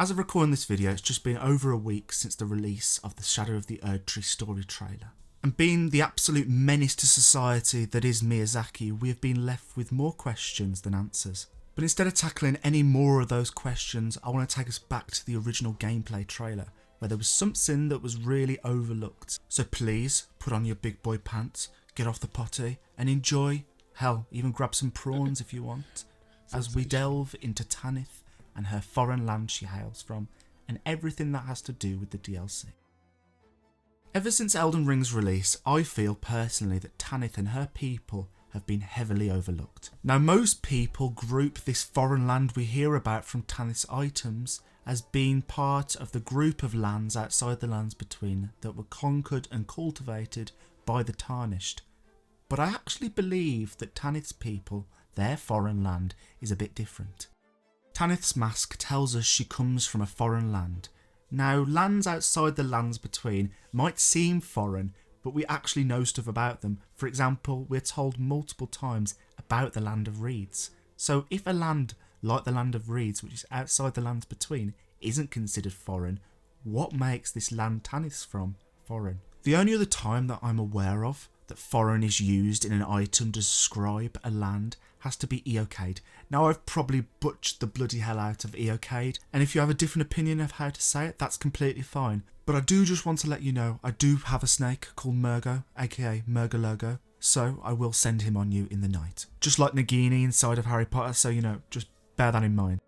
As of recording this video, it's just been over a week since the release of the Shadow of the Erdtree story trailer. And being the absolute menace to society that is Miyazaki, we have been left with more questions than answers. But instead of tackling any more of those questions, I want to take us back to the original gameplay trailer, where there was something that was really overlooked. So please, put on your big boy pants, get off the potty, and enjoy, hell, even grab some prawns if you want, as we delve into Tanith and her foreign land she hails from, and everything that has to do with the DLC. Ever since Elden Ring's release, I feel personally that Tanith and her people have been heavily overlooked. Now, most people group this foreign land we hear about from Tanith's items as being part of the group of lands outside the lands between that were conquered and cultivated by the Tarnished. But I actually believe that Tanith's people, their foreign land, is a bit different. Tanith's mask tells us she comes from a foreign land. Now, lands outside the lands between might seem foreign, but we actually know stuff about them. For example, we're told multiple times about the land of reeds. So if a land like the land of reeds, which is outside the lands between, isn't considered foreign, what makes this land Tanith's from foreign? The only other time that I'm aware of that foreign is used in an item to describe a land has to be Eocade. Now, I've probably butchered the bloody hell out of Eocade, and if you have a different opinion of how to say it, that's completely fine. But I do just want to let you know, I do have a snake called Murgo, aka Murgologo, so I will send him on you in the night. Just like Nagini inside of Harry Potter, so you know, just bear that in mind.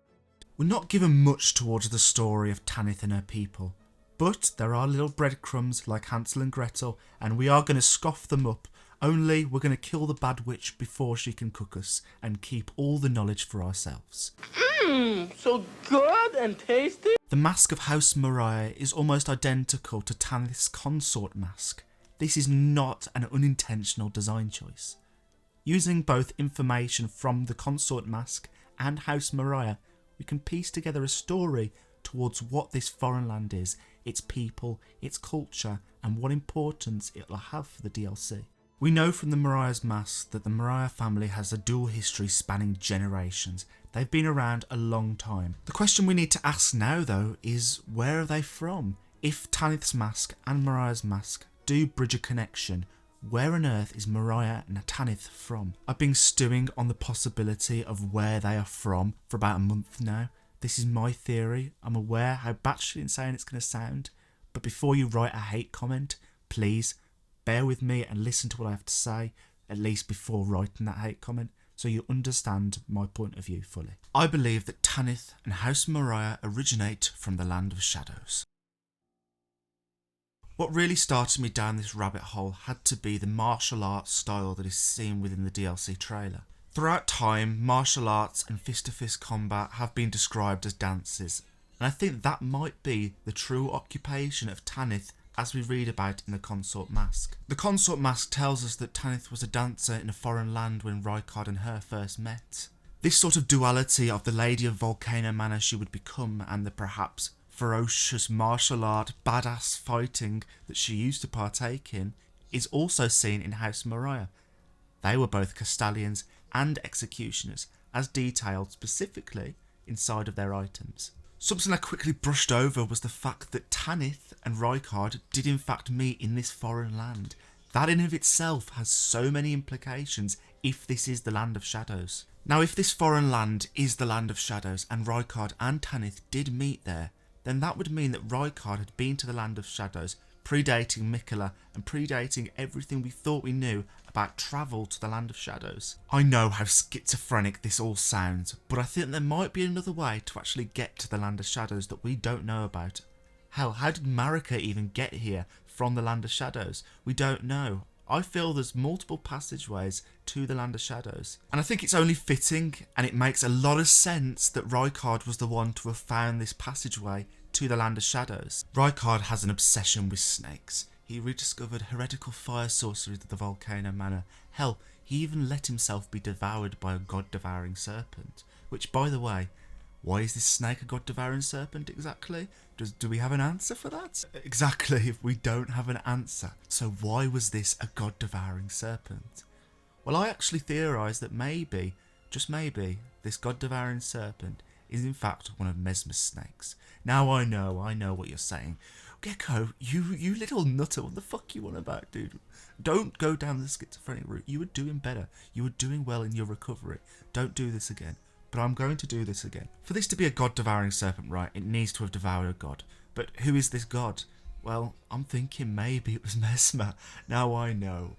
We're not given much towards the story of Tanith and her people, but there are little breadcrumbs like Hansel and Gretel, and we are going to scoff them up. Only we're going to kill the bad witch before she can cook us and keep all the knowledge for ourselves. So good and tasty. The mask of House Mariah is almost identical to Tanith's consort mask. This is not an unintentional design choice. Using both information from the consort mask and House Mariah, we can piece together a story towards what this foreign land is, its people, its culture, and what importance it will have for the DLC. We know from the Mariah's mask that the Mariah family has a dual history spanning generations. They've been around a long time. The question we need to ask now though is, where are they from? If Tanith's mask and Mariah's mask do bridge a connection, where on earth is Mariah and Tanith from? I've been stewing on the possibility of where they are from for about a month now. This is my theory. I'm aware how batshit insane it's going to sound, but before you write a hate comment, please bear with me and listen to what I have to say, at least before writing that hate comment, so you understand my point of view fully. I believe that Tanith and House Mariah originate from the Land of Shadows. What really started me down this rabbit hole had to be the martial arts style that is seen within the DLC trailer. Throughout time, martial arts and fist-to-fist combat have been described as dances, and I think that might be the true occupation of Tanith as we read about in the Consort Mask. The Consort Mask tells us that Tanith was a dancer in a foreign land when Rykard and her first met. This sort of duality of the Lady of Volcano Manor she would become and the perhaps ferocious martial art, badass fighting that she used to partake in is also seen in House Mariah. They were both Castellians and executioners, as detailed specifically inside of their items. Something I quickly brushed over was the fact that Tanith and Rykard did in fact meet in this foreign land. That in of itself has so many implications if this is the Land of Shadows. Now, if this foreign land is the Land of Shadows and Rykard and Tanith did meet there, then that would mean that Rykard had been to the Land of Shadows, predating Miquella and predating everything we thought we knew about travel to the Land of Shadows. I know how schizophrenic this all sounds, but I think there might be another way to actually get to the Land of Shadows that we don't know about. Hell, how did Marika even get here from the Land of Shadows? We don't know. I feel there's multiple passageways to the Land of Shadows, and I think it's only fitting, and it makes a lot of sense that Rykard was the one to have found this passageway to the Land of Shadows. Rykard has an obsession with snakes. He rediscovered heretical fire sorceries at the Volcano Manor. Hell, he even let himself be devoured by a god-devouring serpent. Which, by the way, why is this snake a god-devouring serpent exactly? Do we have an answer for that? Exactly, we don't have an answer. So why was this a god-devouring serpent? Well, I actually theorised that maybe, just maybe, this god-devouring serpent is in fact one of Mesmer's snakes. Now I know what you're saying. Gecko, you little nutter, what the fuck you on about, dude? Don't go down the schizophrenic route. You were doing better. You were doing well in your recovery. Don't do this again. But I'm going to do this again. For this to be a god-devouring serpent, right, it needs to have devoured a god. But who is this god? Well, I'm thinking maybe it was Mesmer. Now I know.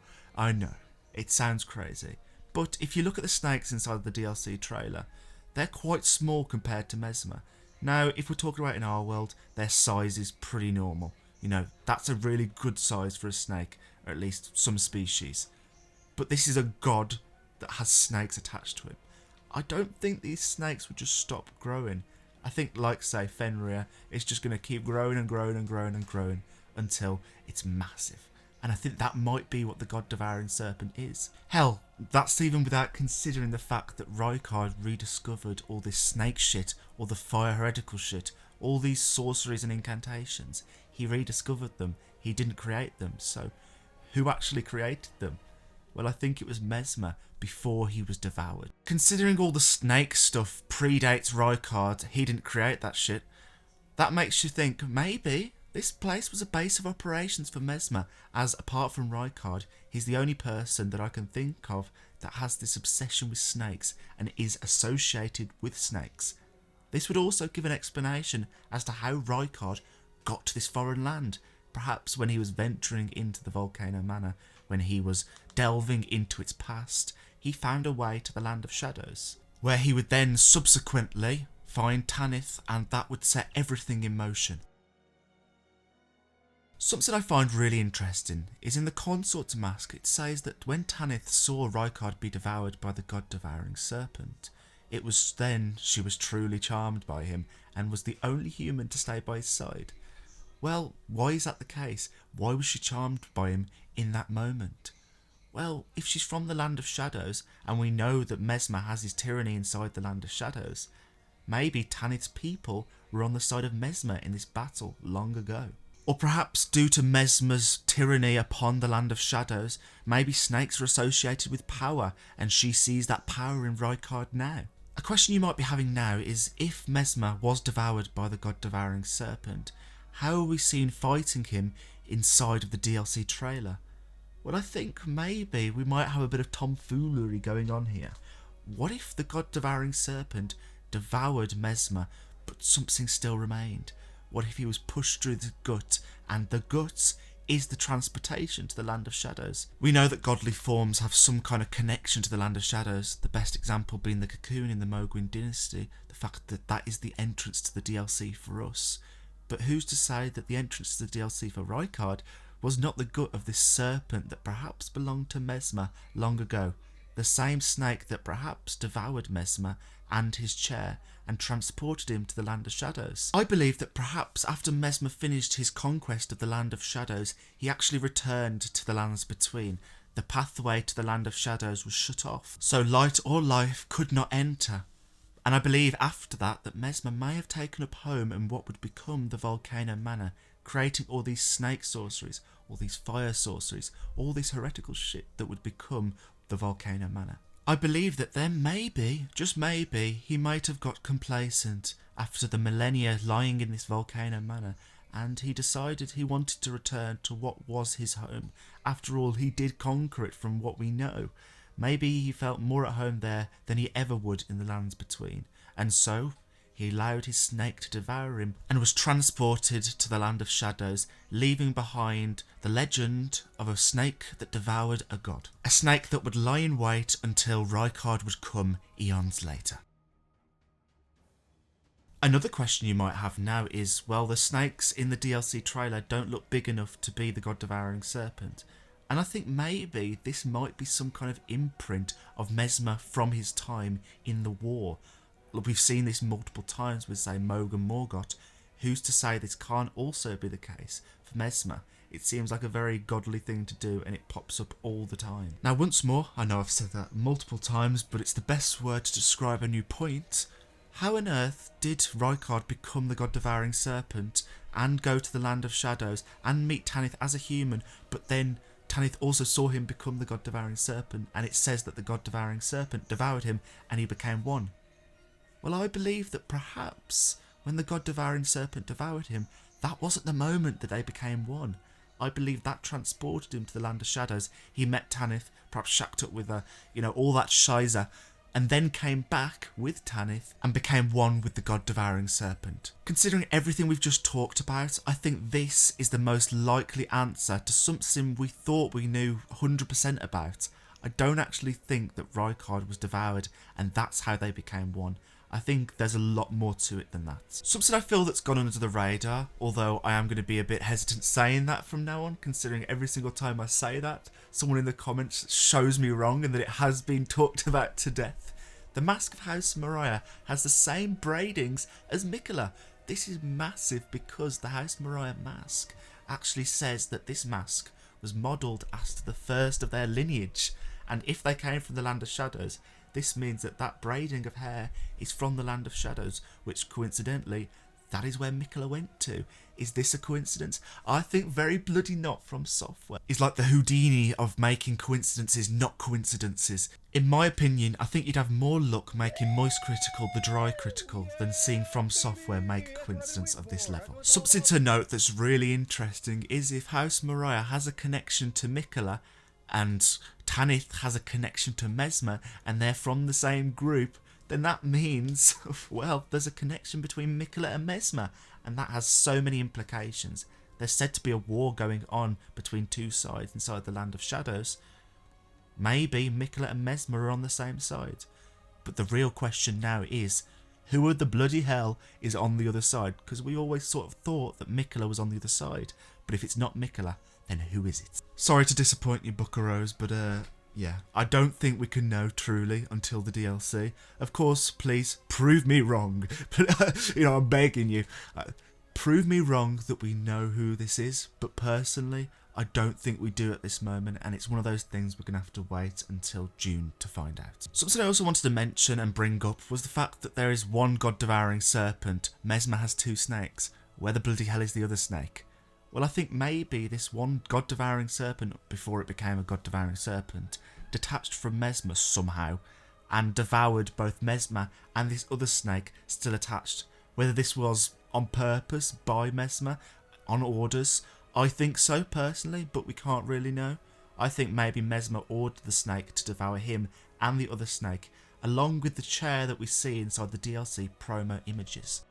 It sounds crazy. But if you look at the snakes inside the DLC trailer, they're quite small compared to Mesmer. Now, if we're talking about in our world, their size is pretty normal. You know, that's a really good size for a snake, or at least some species. But this is a god that has snakes attached to him. I don't think these snakes would just stop growing. I think, like, say, Fenrir, it's just going to keep growing and growing and growing and growing until it's massive. And I think that might be what the god-devouring serpent is. Hell, that's even without considering the fact that Rykard rediscovered all this snake shit, all the fire heretical shit, all these sorceries and incantations. He rediscovered them. He didn't create them. So, who actually created them? Well, I think it was Mesmer before he was devoured. Considering all the snake stuff predates Rykard, he didn't create that shit, that makes you think maybe this place was a base of operations for Mesmer, as apart from Rykard, he's the only person that I can think of that has this obsession with snakes and is associated with snakes. This would also give an explanation as to how Rykard got to this foreign land, perhaps when he was venturing into the Volcano Manor, when he was delving into its past, he found a way to the Land of Shadows, where he would then subsequently find Tanith, and that would set everything in motion. Something I find really interesting is in the Consort's Mask it says that when Tanith saw Rykard be devoured by the god-devouring serpent, it was then she was truly charmed by him and was the only human to stay by his side. Well, why is that the case? Why was she charmed by him in that moment? Well, if she's from the Land of Shadows, and we know that Mesmer has his tyranny inside the Land of Shadows, maybe Tanith's people were on the side of Mesmer in this battle long ago. Or perhaps due to Mesmer's tyranny upon the Land of Shadows, maybe snakes are associated with power, and she sees that power in Rykard now. A question you might be having now is, if Mesmer was devoured by the god-devouring serpent, how are we seen fighting him inside of the DLC trailer? Well, I think maybe we might have a bit of tomfoolery going on here. What if the god-devouring serpent devoured Mesmer, but something still remained? What if he was pushed through the gut, and the guts is the transportation to the Land of Shadows? We know that godly forms have some kind of connection to the Land of Shadows, the best example being the cocoon in the Mogwin dynasty, the fact that that is the entrance to the DLC for us. But who's to say that the entrance to the DLC for Rykard was not the gut of this serpent that perhaps belonged to Mesmer long ago, the same snake that perhaps devoured Mesmer and his chair and transported him to the Land of Shadows? I believe that perhaps after Mesmer finished his conquest of the Land of Shadows, he actually returned to the Lands Between. The pathway to the Land of Shadows was shut off, so light or life could not enter. And I believe after that Mesmer may have taken up home in what would become the Volcano Manor, creating all these snake sorceries, all these fire sorceries, all this heretical shit that would become the Volcano Manor. I believe that then maybe, just maybe, he might have got complacent after the millennia lying in this Volcano Manor, and he decided he wanted to return to what was his home. After all, he did conquer it from what we know. Maybe he felt more at home there than he ever would in the Lands Between, and so he allowed his snake to devour him and was transported to the Land of Shadows, leaving behind the legend of a snake that devoured a god. A snake that would lie in wait until Rykard would come eons later. Another question you might have now is, well, the snakes in the DLC trailer don't look big enough to be the god-devouring serpent. And I think maybe this might be some kind of imprint of Mesmer from his time in the war. We've seen this multiple times with, say, Mohg and Morgoth. Who's to say this can't also be the case for Mesmer? It seems like a very godly thing to do, and it pops up all the time. Now, once more, I know I've said that multiple times, but it's the best word to describe a new point. How on earth did Rykard become the god-devouring serpent and go to the Land of Shadows and meet Tanith as a human, but then Tanith also saw him become the god-devouring serpent, and it says that the god-devouring serpent devoured him and he became one? Well, I believe that perhaps when the god-devouring serpent devoured him, that wasn't the moment that they became one. I believe that transported him to the land of shadows. He met Tanith, perhaps shacked up with her, all that shiza, and then came back with Tanith and became one with the god-devouring serpent. Considering everything we've just talked about, I think this is the most likely answer to something we thought we knew 100% about. I don't actually think that Rykard was devoured and that's how they became one. I think there's a lot more to it than that. Something I feel that's gone under the radar, although I am going to be a bit hesitant saying that from now on, considering every single time I say that, someone in the comments shows me wrong and that it has been talked about to death. The mask of House Marika has the same braidings as Miquella. This is massive because the House Marika mask actually says that this mask was modelled after the first of their lineage, and if they came from the Land of Shadows, this means that that braiding of hair is from the Land of Shadows, which coincidentally, that is where Miquella went to. Is this a coincidence? I think very bloody not. From Software is like the Houdini of making coincidences not coincidences. In my opinion, I think you'd have more luck making Moist Critical the Dry Critical than seeing From Software make a coincidence of this level. Something to note that's really interesting is if House Marika has a connection to Miquella and Tanith has a connection to Mesmer and they're from the same group, then that means, well, there's a connection between Miquella and Mesmer, and that has so many implications. There's said to be a war going on between two sides inside the Land of Shadows. Maybe Miquella and Mesmer are on the same side. But the real question now is, who the bloody hell is on the other side? Because we always sort of thought that Miquella was on the other side, but if it's not Miquella, then who is it? Sorry to disappoint you, buckaroos, but yeah, I don't think we can know truly until the DLC. Of course, please prove me wrong. I'm begging you. Prove me wrong that we know who this is, but personally, I don't think we do at this moment, and it's one of those things we're going to have to wait until June to find out. Something I also wanted to mention and bring up was the fact that there is one god-devouring serpent. Mesmer has two snakes. Where the bloody hell is the other snake? Well, I think maybe this one god-devouring serpent, before it became a god-devouring serpent, detached from Mesmer somehow, and devoured both Mesmer and this other snake still attached. Whether this was on purpose by Mesmer, on orders, I think so personally, but we can't really know. I think maybe Mesmer ordered the snake to devour him and the other snake, along with the chair that we see inside the DLC promo images.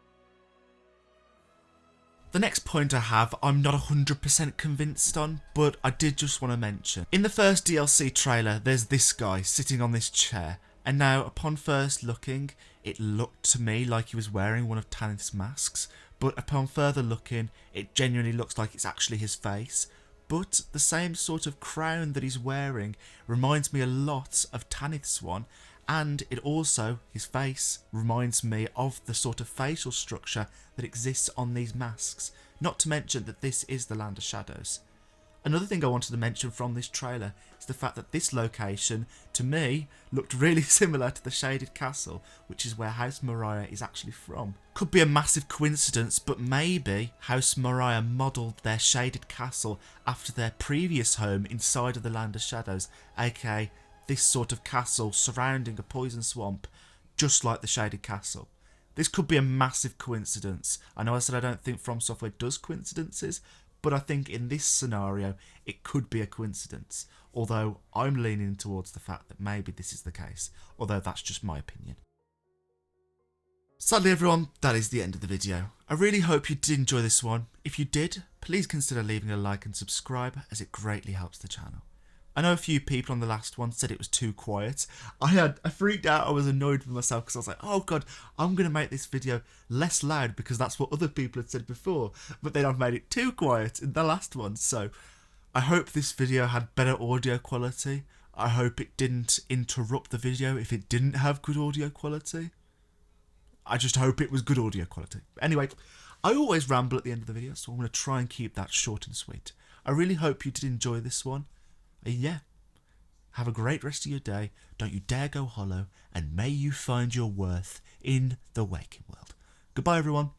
The next point I have, I'm not 100% convinced on, but I did just want to mention. In the first DLC trailer, there's this guy sitting on this chair, and now upon first looking, it looked to me like he was wearing one of Tanith's masks, but upon further looking, it genuinely looks like it's actually his face. But the same sort of crown that he's wearing reminds me a lot of Tanith's one, and it also, his face, reminds me of the sort of facial structure that exists on these masks, not to mention that this is the Land of Shadows. Another thing I wanted to mention from this trailer is the fact that this location, to me, looked really similar to the Shaded Castle, which is where House Marika is actually from. Could be a massive coincidence, but maybe House Marika modelled their Shaded Castle after their previous home inside of the Land of Shadows, aka this sort of castle surrounding a poison swamp, just like the Shaded Castle. This could be a massive coincidence. I know I said I don't think From Software does coincidences, but I think in this scenario it could be a coincidence, although I'm leaning towards the fact that maybe this is the case, although that's just my opinion. Sadly everyone, that is the end of the video. I really hope you did enjoy this one. If you did, please consider leaving a like and subscribe, as it greatly helps the channel. I know a few people on the last one said it was too quiet. I freaked out, I was annoyed with myself because I was like, oh god, I'm going to make this video less loud because that's what other people had said before. But then I've made it too quiet in the last one, so I hope this video had better audio quality. I hope it didn't interrupt the video if it didn't have good audio quality. I just hope it was good audio quality. Anyway, I always ramble at the end of the video, so I'm going to try and keep that short and sweet. I really hope you did enjoy this one. Yeah, have a great rest of your day, don't you dare go hollow, and may you find your worth in the waking world. Goodbye everyone.